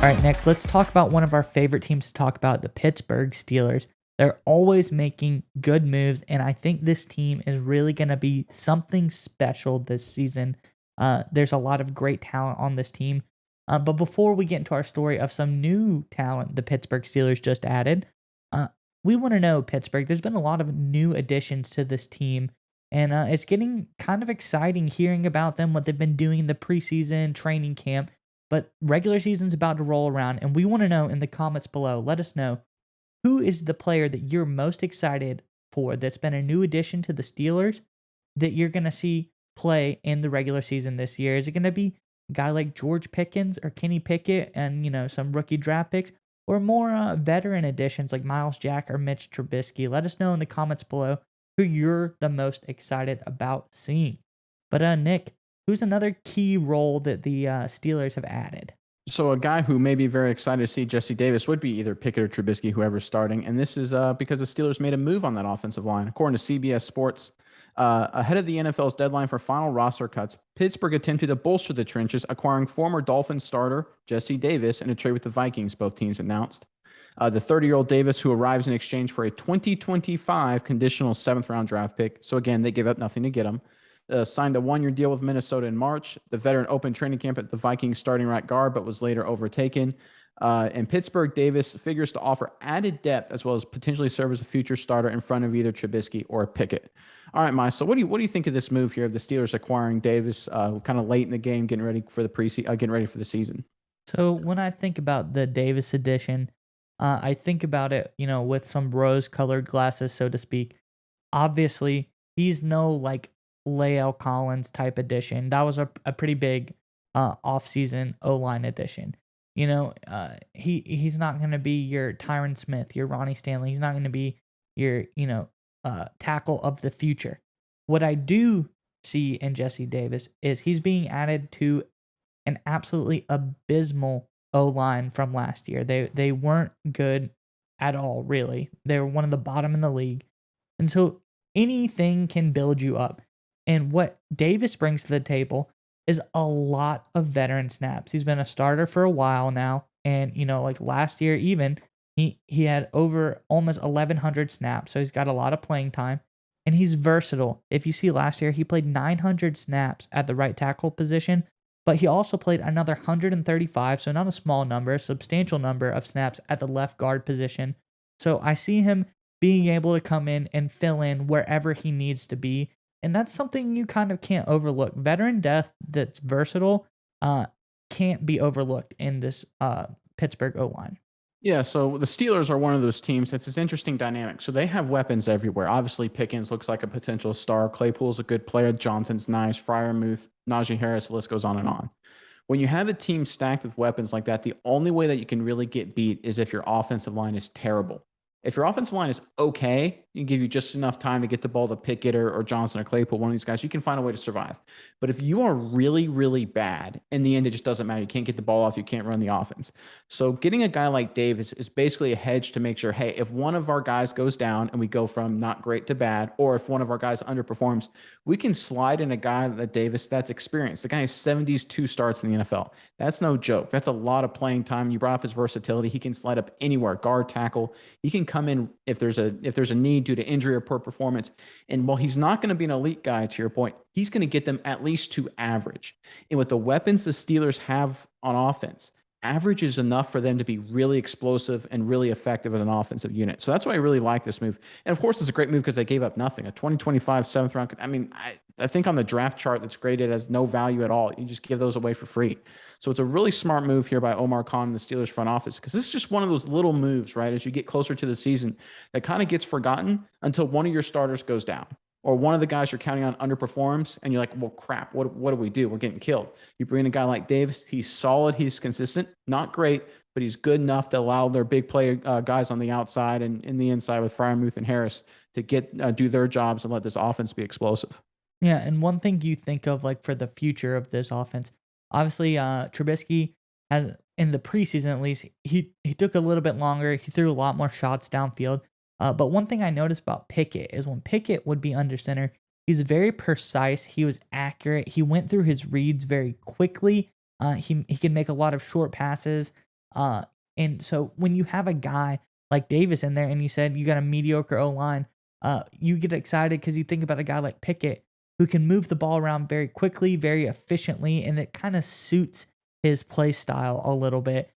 All right, Nick, let's talk about one of our favorite teams to talk about, the Pittsburgh Steelers. They're always making good moves, and I think this team is really going to be something special this season. There's a lot of great talent on this team. But before we get into our story of some new talent the Pittsburgh Steelers just added, uh, we want to know, Pittsburgh, there's been a lot of new additions to this team, and it's getting kind of exciting hearing about them, what they've been doing in the preseason, training camp. But regular season's about to roll around, and we want to know in the comments below, let us know who is the player that you're most excited for that's been a new addition to the Steelers that you're going to see play in the regular season this year? Is it going to be a guy like George Pickens or Kenny Pickett and, some rookie draft picks, or more veteran additions like Miles Jack or Mitch Trubisky? Let us know in the comments below who you're the most excited about seeing. But Nick, who's another key role that the Steelers have added? So a guy who may be very excited to see Jesse Davis would be either Pickett or Trubisky, whoever's starting. And this is because the Steelers made a move on that offensive line. According to CBS Sports, ahead of the NFL's deadline for final roster cuts, Pittsburgh attempted to bolster the trenches, acquiring former Dolphins starter Jesse Davis in a trade with the Vikings, both teams announced. The 30-year-old Davis, who arrives in exchange for a 2025 conditional seventh-round draft pick. So again, they gave up nothing to get him. Signed a one-year deal with Minnesota in March. The veteran opened training camp at the Vikings starting right guard, but was later overtaken. In Pittsburgh, Davis figures to offer added depth as well as potentially serve as a future starter in front of either Trubisky or Pickett. All right, Miles. So what do you think of this move here of the Steelers acquiring Davis kind of late in the game, getting ready for the season? So when I think about the Davis edition, I think about it, with some rose-colored glasses, so to speak. Obviously, he's no like Lael Collins type addition. That was a pretty big offseason O-line addition. He's not going to be your Tyron Smith, your Ronnie Stanley. He's not going to be your, tackle of the future. What I do see in Jesse Davis is he's being added to an absolutely abysmal O-line from last year. They weren't good at all, really. They were one of the bottom in the league. And so anything can build you up. And what Davis brings to the table is a lot of veteran snaps. He's been a starter for a while now. And, like last year even, he had over almost 1,100 snaps. So he's got a lot of playing time. And he's versatile. If you see last year, he played 900 snaps at the right tackle position. But he also played another 135, so not a small number, a substantial number of snaps at the left guard position. So I see him being able to come in and fill in wherever he needs to be. And that's something you kind of can't overlook. Veteran depth that's versatile can't be overlooked in this Pittsburgh O-line. Yeah, so the Steelers are one of those teams that's this interesting dynamic. So they have weapons everywhere. Obviously, Pickens looks like a potential star. Claypool's a good player. Johnson's nice. Freiermuth, Najee Harris, the list goes on and on. When you have a team stacked with weapons like that, the only way that you can really get beat is if your offensive line is terrible. If your offensive line is okay, you give you just enough time to get the ball to Pickett or Johnson or Claypool, one of these guys, you can find a way to survive. But if you are really, really bad, in the end, it just doesn't matter. You can't get the ball off. You can't run the offense. So getting a guy like Davis is basically a hedge to make sure, hey, if one of our guys goes down and we go from not great to bad, or if one of our guys underperforms, we can slide in a guy like Davis that's experienced. The guy has 72 starts in the NFL. That's no joke. That's a lot of playing time. You brought up his versatility. He can slide up anywhere, guard, tackle. He can come in if there's a need due to injury or poor performance. And while he's not going to be an elite guy, to your point, he's going to get them at least to average. And with the weapons the Steelers have on offense, average is enough for them to be really explosive and really effective as an offensive unit. So that's why I really like this move. And of course, it's a great move because they gave up nothing. A 2025 seventh round. I mean, I think on the draft chart that's graded as no value at all. You just give those away for free. So it's a really smart move here by Omar Khan and the Steelers front office, because this is just one of those little moves, right? As you get closer to the season, that kind of gets forgotten until one of your starters goes down, or one of the guys you're counting on underperforms, and you're like, well, crap, what do we do? We're getting killed. You bring in a guy like Davis. He's solid. He's consistent. Not great, but he's good enough to allow their big play guys on the outside and in the inside with Freiermuth and Harris to do their jobs and let this offense be explosive. Yeah, and one thing you think of like for the future of this offense, obviously Trubisky has, in the preseason at least, he took a little bit longer. He threw a lot more shots downfield. But one thing I noticed about Pickett is when Pickett would be under center, he was very precise. He was accurate. He went through his reads very quickly. He could make a lot of short passes. And so when you have a guy like Davis in there and you said you got a mediocre O-line, you get excited because you think about a guy like Pickett who can move the ball around very quickly, very efficiently, and it kind of suits his play style a little bit.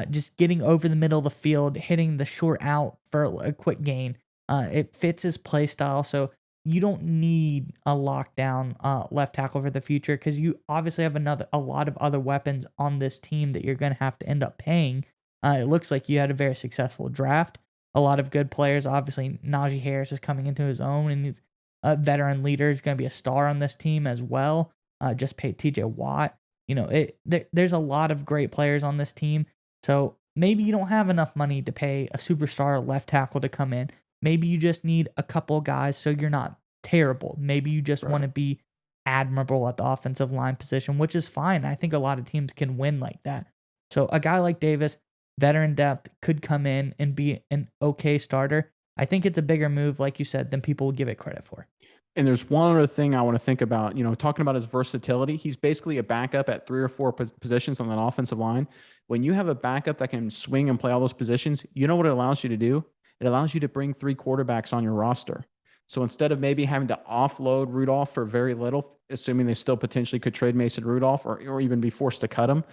Just getting over the middle of the field, hitting the short out for a quick gain. It fits his play style, so you don't need a lockdown left tackle for the future because you obviously have a lot of other weapons on this team that you're going to have to end up paying. It looks like you had a very successful draft. A lot of good players. Obviously, Najee Harris is coming into his own, and he's a veteran leader. He's going to be a star on this team as well. Just paid T.J. Watt. There's a lot of great players on this team. So maybe you don't have enough money to pay a superstar left tackle to come in. Maybe you just need a couple guys so you're not terrible. Maybe you just want to be admirable at the offensive line position, which is fine. I think a lot of teams can win like that. So a guy like Davis, veteran depth, could come in and be an okay starter. I think it's a bigger move, like you said, than people would give it credit for. And there's one other thing I want to think about, talking about his versatility. He's basically a backup at 3 or 4 positions on that offensive line. When you have a backup that can swing and play all those positions, you know what it allows you to do? It allows you to bring 3 quarterbacks on your roster. So instead of maybe having to offload Rudolph for very little, assuming they still potentially could trade Mason Rudolph or even be forced to cut him,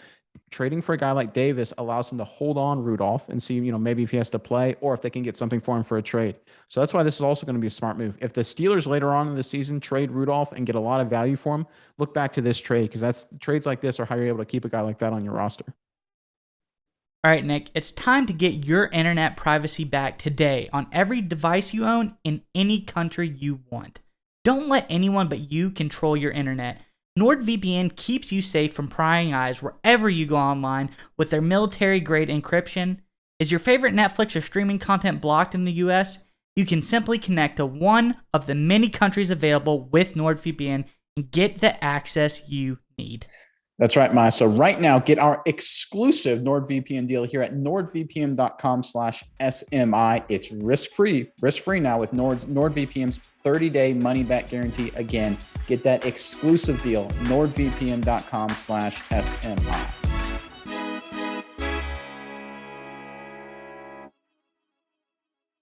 trading for a guy like Davis allows him to hold on Rudolph and see, maybe if he has to play or if they can get something for him for a trade. So that's why this is also going to be a smart move. If the Steelers later on in the season trade Rudolph and get a lot of value for him, look back to this trade because trades like this are how you're able to keep a guy like that on your roster. All right, Nick, it's time to get your internet privacy back today on every device you own in any country you want. Don't let anyone but you control your internet. NordVPN keeps you safe from prying eyes wherever you go online with their military-grade encryption. Is your favorite Netflix or streaming content blocked in the US? You can simply connect to one of the many countries available with NordVPN and get the access you need. That's right, Maya. So right now, get our exclusive NordVPN deal here at nordvpn.com/SMI. It's risk-free now with NordVPN's 30-day money-back guarantee. Again, get that exclusive deal, nordvpn.com/SMI.